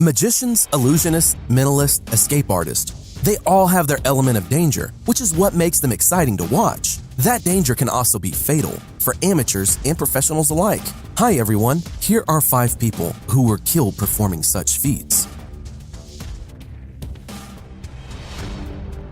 Magicians, illusionists, mentalists, escape artists, they all have their element of danger, which is what makes them exciting to watch. That danger can also be fatal for amateurs and professionals alike. Hi everyone, here are 5 people who were killed performing such feats.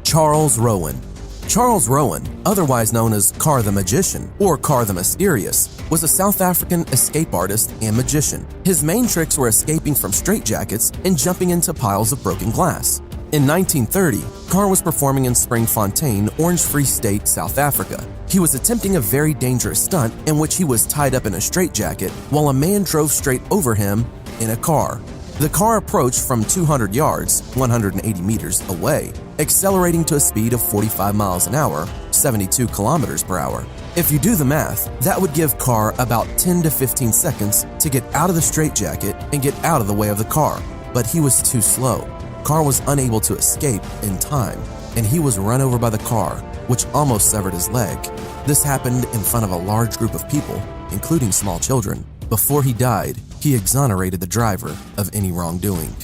Charles Rowan. Charles Rowan, otherwise known as Car the Magician or Car the Mysterious, was a South African escape artist and magician. His main tricks were escaping from straitjackets and jumping into piles of broken glass. In 1930, Car was performing in Springfontein, Orange Free State, South Africa. He was attempting a very dangerous stunt in which he was tied up in a straitjacket while a man drove straight over him in a car. The car approached from 200 yards, 180 meters away, accelerating to a speed of 45 miles an hour, 72 kilometers per hour. If you do the math, that would give Carr about 10 to 15 seconds to get out of the straitjacket and get out of the way of the car, but he was too slow. Carr was unable to escape in time, and he was run over by the car, which almost severed his leg. This happened in front of a large group of people, including small children. Before he died, he exonerated the driver of any wrongdoing.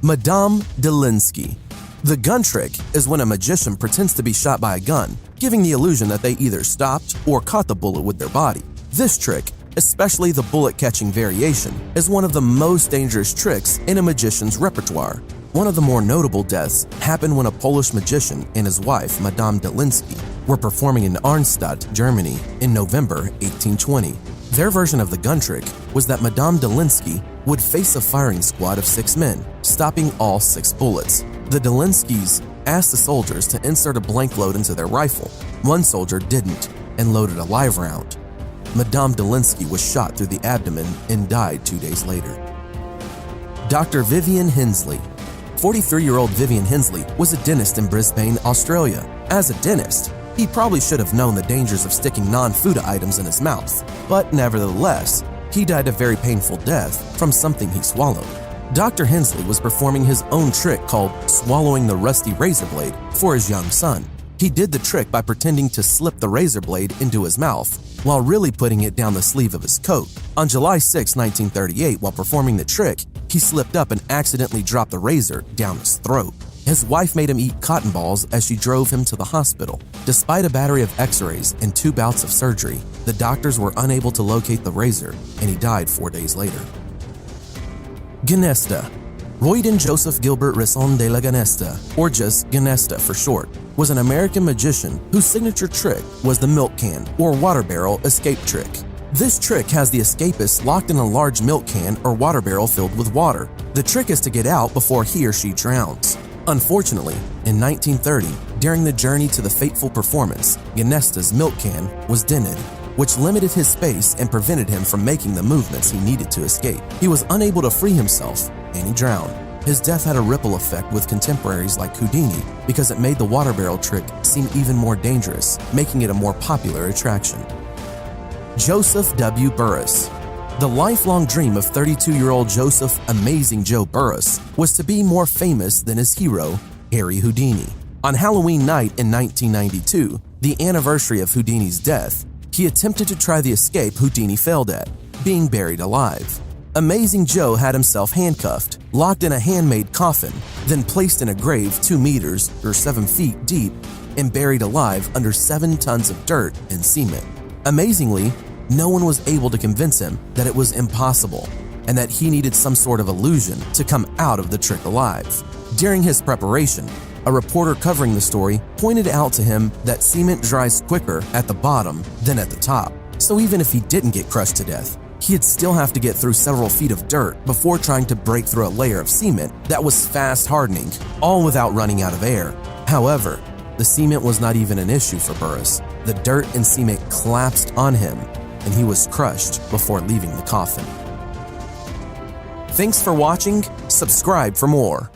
Madame Delinsky. The gun trick is when a magician pretends to be shot by a gun, giving the illusion that they either stopped or caught the bullet with their body. This trick, especially the bullet-catching variation, is one of the most dangerous tricks in a magician's repertoire. One of the more notable deaths happened when a Polish magician and his wife, Madame Delinsky, were performing in Arnstadt, Germany in November 1820. Their version of the gun trick was that Madame Delinsky would face a firing squad of 6 men, stopping all 6 bullets. The Delinskys asked the soldiers to insert a blank load into their rifle. One soldier didn't and loaded a live round. Madame Delinsky was shot through the abdomen and died 2 days later. Dr. Vivian Hensley. 43-year-old Vivian Hensley was a dentist in Brisbane, Australia. As a dentist, he probably should have known the dangers of sticking non-food items in his mouth, but nevertheless, he died a very painful death from something he swallowed. Dr. Hensley was performing his own trick called swallowing the rusty razor blade for his young son. He did the trick by pretending to slip the razor blade into his mouth while really putting it down the sleeve of his coat. On July 6, 1938, while performing the trick, he slipped up and accidentally dropped the razor down his throat. His wife made him eat cotton balls as she drove him to the hospital. Despite a battery of x-rays and 2 bouts of surgery, the doctors were unable to locate the razor, and he died 4 days later. Gnesta. Royden Joseph Gilbert Risson de la Gnesta, or just Gnesta for short, was an American magician whose signature trick was the milk can or water barrel escape trick. This trick has the escapist locked in a large milk can or water barrel filled with water. The trick is to get out before he or she drowns. Unfortunately, in 1930, during the journey to the fateful performance, Gnesta's milk can was dented, which limited his space and prevented him from making the movements he needed to escape. He was unable to free himself, and he drowned. His death had a ripple effect with contemporaries like Houdini because it made the water barrel trick seem even more dangerous, making it a more popular attraction. Joseph W. Burris. The lifelong dream of 32-year-old Joseph Amazing Joe Burris was to be more famous than his hero, Harry Houdini. On Halloween night in 1992, the anniversary of Houdini's death, he attempted to try the escape Houdini failed at, being buried alive. Amazing Joe had himself handcuffed, locked in a handmade coffin, then placed in a grave 2 meters or 7 feet deep and buried alive under 7 tons of dirt and cement. Amazingly, no one was able to convince him that it was impossible and that he needed some sort of illusion to come out of the trick alive. During his preparation, a reporter covering the story pointed out to him that cement dries quicker at the bottom than at the top. So even if he didn't get crushed to death, he'd still have to get through several feet of dirt before trying to break through a layer of cement that was fast hardening, all without running out of air. However, the cement was not even an issue for Burris. The dirt and cement collapsed on him, and he was crushed before leaving the coffin. Thanks for watching. Subscribe for more.